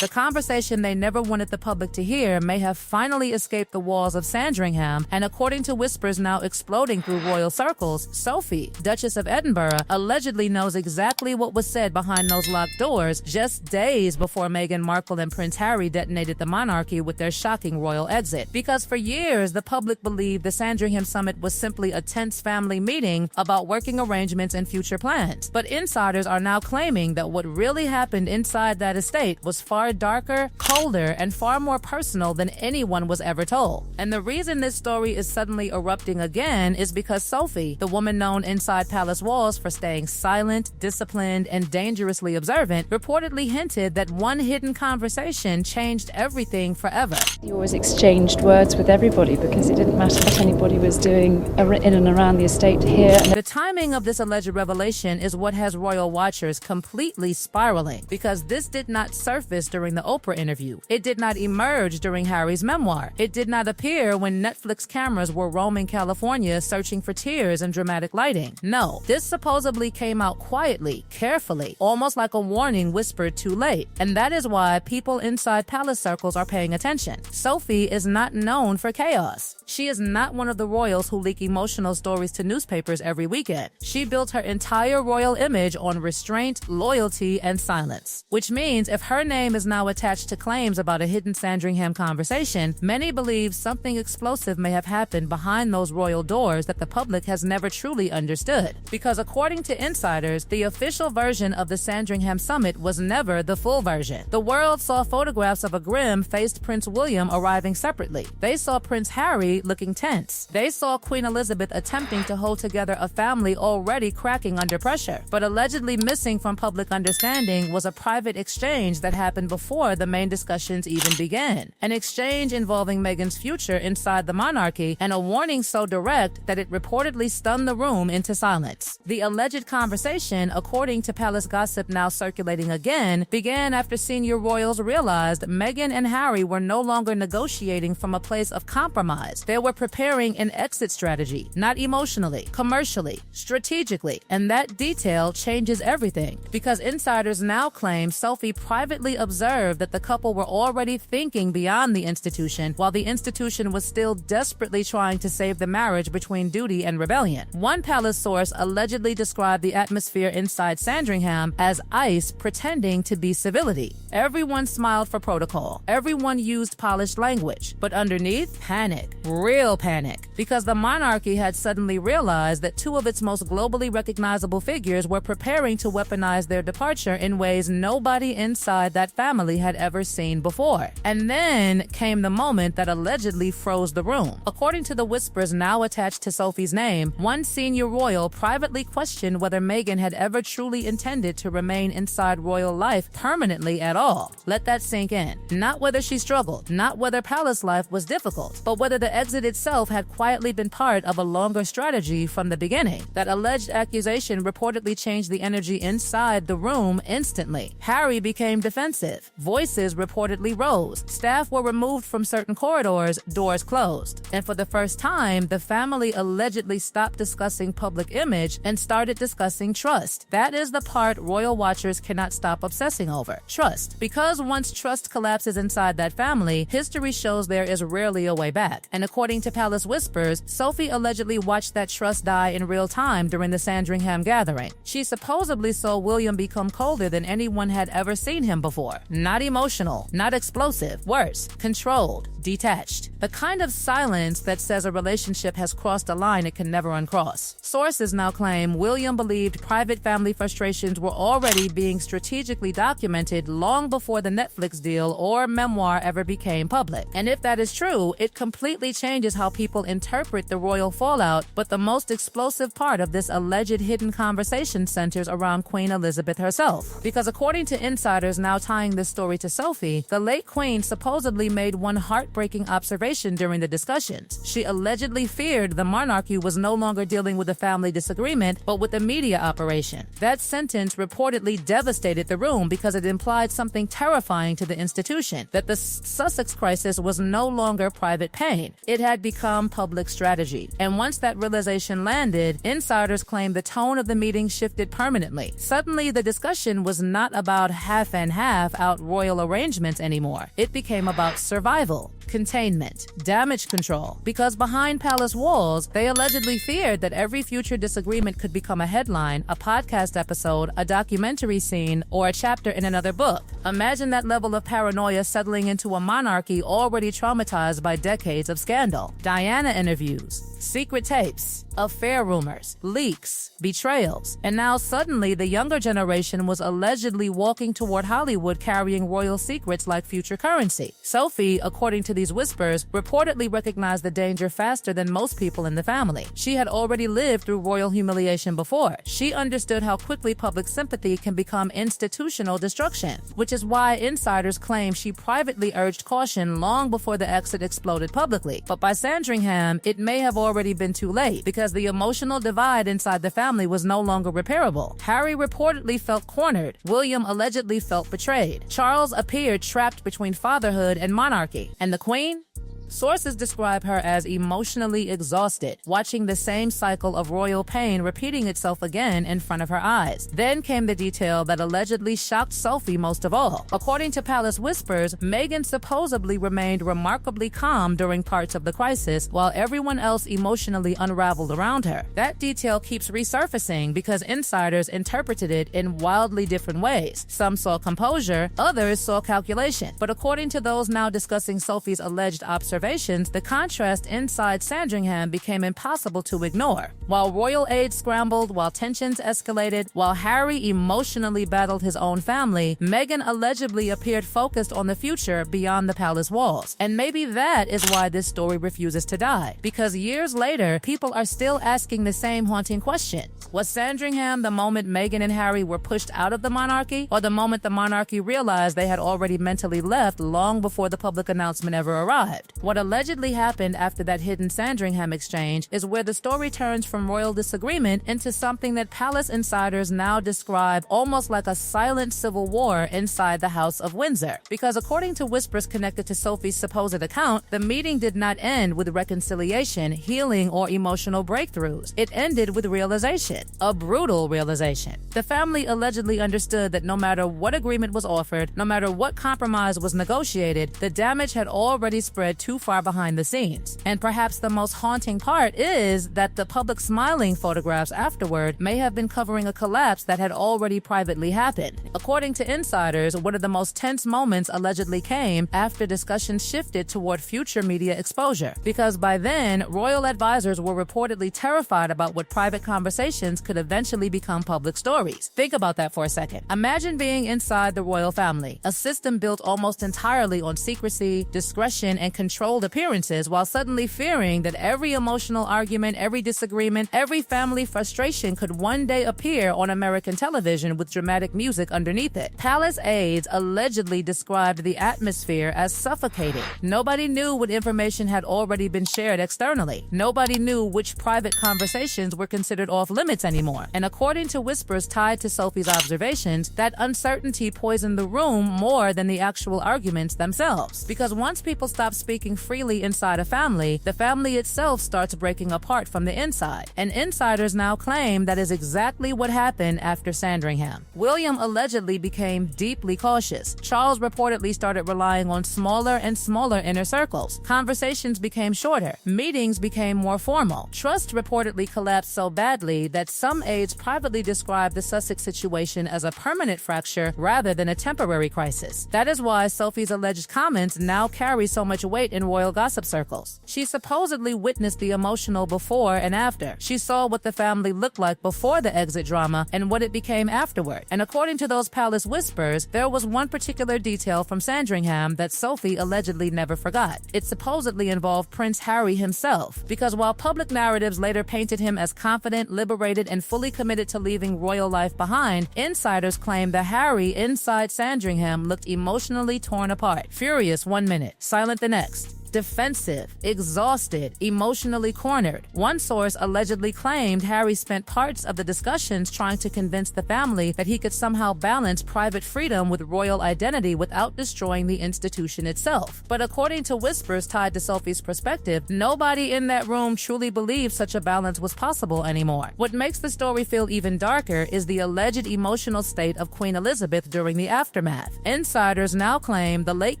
The conversation they never wanted the public to hear may have finally escaped the walls of Sandringham, and according to whispers now exploding through royal circles, Sophie, Duchess of Edinburgh, allegedly knows exactly what was said behind those locked doors just days before Meghan Markle and Prince Harry detonated the monarchy with their shocking royal exit. Because for years, the public believed the Sandringham Summit was simply a tense family meeting about working arrangements and future plans. But insiders are now claiming that what really happened inside that estate was far darker, colder, and far more personal than anyone was ever told. And the reason this story is suddenly erupting again is because Sophie, the woman known inside palace walls for staying silent, disciplined, and dangerously observant, reportedly hinted that one hidden conversation changed everything forever. He always exchanged words with everybody because it didn't matter what anybody was doing in and around the estate here. The timing of this alleged revelation is what has royal watchers completely spiraling, because this did not surface during the Oprah interview. It did not emerge during Harry's memoir. It did not appear when Netflix cameras were roaming California searching for tears and dramatic lighting. No, this supposedly came out quietly, carefully, almost like a warning whispered too late. And that is why people inside palace circles are paying attention. Sophie is not known for chaos. She is not one of the royals who leak emotional stories to newspapers every weekend. She built her entire royal image on restraint, loyalty, and silence. Which means if her name is now attached to claims about a hidden Sandringham conversation, many believe something explosive may have happened behind those royal doors that the public has never truly understood. Because according to insiders, the official version of the Sandringham Summit was never the full version. The world saw photographs of a grim-faced Prince William arriving separately. They saw Prince Harry looking tense. They saw Queen Elizabeth attempting to hold together a family already cracking under pressure. But allegedly missing from public understanding was a private exchange that happened before the main discussions even began. An exchange involving Meghan's future inside the monarchy, and a warning so direct that it reportedly stunned the room into silence. The alleged conversation, according to palace gossip now circulating again, began after senior royals realized Meghan and Harry were no longer negotiating from a place of compromise. They were preparing an exit strategy, not emotionally, commercially, strategically. And that detail changes everything, because insiders now claim Sophie privately observed that the couple were already thinking beyond the institution, while the institution was still desperately trying to save the marriage between duty and rebellion. One palace source allegedly described the atmosphere inside Sandringham as ice pretending to be civility. Everyone smiled for protocol. Everyone used polished language. But underneath, panic. Real panic. Because the monarchy had suddenly realized that two of its most globally recognizable figures were preparing to weaponize their departure in ways nobody inside that family had ever seen before. And then came the moment that allegedly froze the room. According to the whispers now attached to Sophie's name, one senior royal privately questioned whether Meghan had ever truly intended to remain inside royal life permanently at all. Let that sink in. Not whether she struggled, not whether palace life was difficult, but whether the exit itself had quietly been part of a longer strategy from the beginning. That alleged accusation reportedly changed the energy inside the room instantly. Harry became defensive. Voices reportedly rose. Staff were removed from certain corridors, doors closed. And for the first time, the family allegedly stopped discussing public image and started discussing trust. That is the part royal watchers cannot stop obsessing over. Trust. Because once trust collapses inside that family, history shows there is rarely a way back. And according to palace whispers, Sophie allegedly watched that trust die in real time during the Sandringham gathering. She supposedly saw William become colder than anyone had ever seen him before. Not emotional, not explosive, worse, controlled, detached. The kind of silence that says a relationship has crossed a line it can never uncross. Sources now claim William believed private family frustrations were already being strategically documented long before the Netflix deal or memoir ever became public. And if that is true, it completely changes how people interpret the royal fallout, but the most explosive part of this alleged hidden conversation centers around Queen Elizabeth herself. Because according to insiders now tying this story to Sophie, the late queen supposedly made one heartbreaking observation during the discussions. She allegedly feared the monarchy was no longer dealing with a family disagreement, but with a media operation. That sentence reportedly devastated the room because it implied something something terrifying to the institution, that the Sussex crisis was no longer private pain. It had become public strategy. And once that realization landed, insiders claimed the tone of the meeting shifted permanently. Suddenly, the discussion was not about half and half out royal arrangements anymore. It became about survival, containment, damage control, because behind palace walls, they allegedly feared that every future disagreement could become a headline, a podcast episode, a documentary scene, or a chapter in another book. Imagine that level of paranoia settling into a monarchy already traumatized by decades of scandal. Diana interviews, secret tapes, affair rumors, leaks, betrayals, and now suddenly the younger generation was allegedly walking toward Hollywood carrying royal secrets like future currency. Sophie, according to these whispers, reportedly recognized the danger faster than most people in the family. She had already lived through royal humiliation before. She understood how quickly public sympathy can become institutional destruction, which is why insiders claim she privately urged caution long before the exit exploded publicly. But by Sandringham, it may have already been too late, because the emotional divide inside the family was no longer repairable. Harry reportedly felt cornered. William allegedly felt betrayed. Charles appeared trapped between fatherhood and monarchy. And the Queen? Sources describe her as emotionally exhausted, watching the same cycle of royal pain repeating itself again in front of her eyes. Then came the detail that allegedly shocked Sophie most of all. According to palace whispers, Meghan supposedly remained remarkably calm during parts of the crisis, while everyone else emotionally unraveled around her. That detail keeps resurfacing because insiders interpreted it in wildly different ways. Some saw composure, others saw calculation. But according to those now discussing Sophie's alleged observations, the contrast inside Sandringham became impossible to ignore. While royal aid scrambled, while tensions escalated, while Harry emotionally battled his own family, Meghan allegedly appeared focused on the future beyond the palace walls. And maybe that is why this story refuses to die. Because years later, people are still asking the same haunting question. Was Sandringham the moment Meghan and Harry were pushed out of the monarchy, or the moment the monarchy realized they had already mentally left long before the public announcement ever arrived? What allegedly happened after that hidden Sandringham exchange is where the story turns from royal disagreement into something that palace insiders now describe almost like a silent civil war inside the House of Windsor. Because according to whispers connected to Sophie's supposed account, the meeting did not end with reconciliation, healing, or emotional breakthroughs. It ended with realization, a brutal realization. The family allegedly understood that no matter what agreement was offered, no matter what compromise was negotiated, the damage had already spread too far behind the scenes. And perhaps the most haunting part is that the public smiling photographs afterward may have been covering a collapse that had already privately happened. According to insiders, one of the most tense moments allegedly came after discussions shifted toward future media exposure, because by then, royal advisors were reportedly terrified about what private conversations could eventually become public stories. Think about that for a second. Imagine being inside the royal family, a system built almost entirely on secrecy, discretion, and controlled appearances, while suddenly fearing that every emotional argument, every disagreement, every family frustration could one day appear on American television with dramatic music underneath it. Palace aides allegedly described the atmosphere as suffocating. Nobody knew what information had already been shared externally. Nobody knew which private conversations were considered off limits anymore. And according to whispers tied to Sophie's observations, that uncertainty poisoned the room more than the actual arguments themselves. Because once people stop speaking freely inside a family, the family itself starts breaking apart from the inside. And insiders now claim that is exactly what happened after Sandringham. William allegedly became deeply cautious. Charles reportedly started relying on smaller and smaller inner circles. Conversations became shorter. Meetings became more formal. Trust reportedly collapsed so badly that some aides privately described the Sussex situation as a permanent fracture rather than a temporary crisis. That is why Sophie's alleged comments now carry so much weight in royal gossip circles. She supposedly witnessed the emotional before and after. She saw what the family looked like before the exit drama and what it became afterward. And according to those palace whispers, there was one particular detail from Sandringham that Sophie allegedly never forgot. It supposedly involved Prince Harry himself, because while public narratives later painted him as confident, liberated, and fully committed to leaving royal life behind, insiders claim that Harry inside Sandringham looked emotionally torn apart. Furious one minute, silent the next. defensive, exhausted, emotionally cornered. One source allegedly claimed Harry spent parts of the discussions trying to convince the family that he could somehow balance private freedom with royal identity without destroying the institution itself. But according to whispers tied to Sophie's perspective, nobody in that room truly believed such a balance was possible anymore. What makes the story feel even darker is the alleged emotional state of Queen Elizabeth during the aftermath. Insiders now claim the late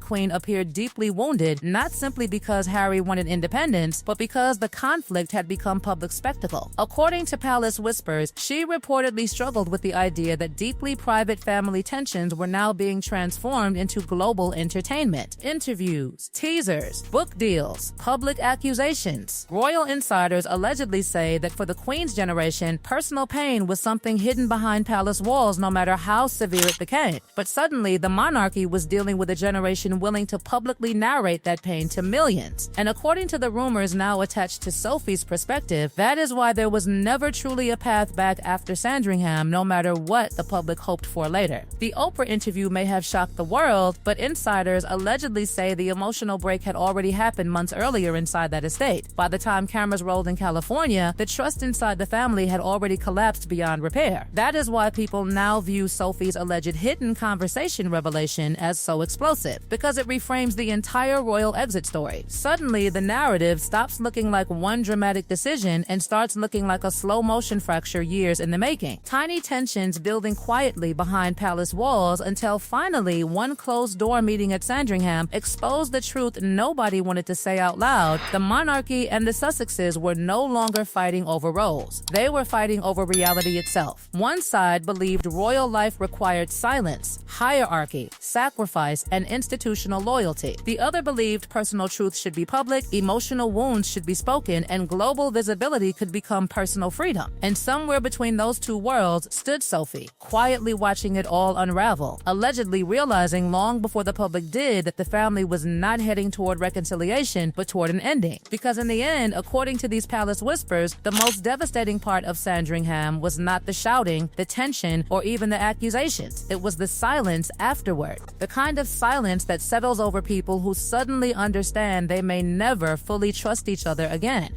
Queen appeared deeply wounded, not simply because Harry wanted independence, but because the conflict had become public spectacle. According to palace whispers, she reportedly struggled with the idea that deeply private family tensions were now being transformed into global entertainment. Interviews, teasers, book deals, public accusations. Royal insiders allegedly say that for the Queen's generation, personal pain was something hidden behind palace walls no matter how severe it became. But suddenly, the monarchy was dealing with a generation willing to publicly narrate that pain to millions. And according to the rumors now attached to Sophie's perspective, that is why there was never truly a path back after Sandringham, no matter what the public hoped for later. The Oprah interview may have shocked the world, but insiders allegedly say the emotional break had already happened months earlier inside that estate. By the time cameras rolled in California, the trust inside the family had already collapsed beyond repair. That is why people now view Sophie's alleged hidden conversation revelation as so explosive, because it reframes the entire royal exit story. Suddenly, the narrative stops looking like one dramatic decision and starts looking like a slow-motion fracture years in the making. Tiny tensions building quietly behind palace walls until finally one closed-door meeting at Sandringham exposed the truth nobody wanted to say out loud. The monarchy and the Sussexes were no longer fighting over roles. They were fighting over reality itself. One side believed royal life required silence, hierarchy, sacrifice, and institutional loyalty. The other believed personal truth should be public, emotional wounds should be spoken, and global visibility could become personal freedom. And somewhere between those two worlds stood Sophie, quietly watching it all unravel, allegedly realizing long before the public did that the family was not heading toward reconciliation, but toward an ending. Because in the end, according to these palace whispers, the most devastating part of Sandringham was not the shouting, the tension, or even the accusations. It was the silence afterward. The kind of silence that settles over people who suddenly understand they may never fully trust each other again.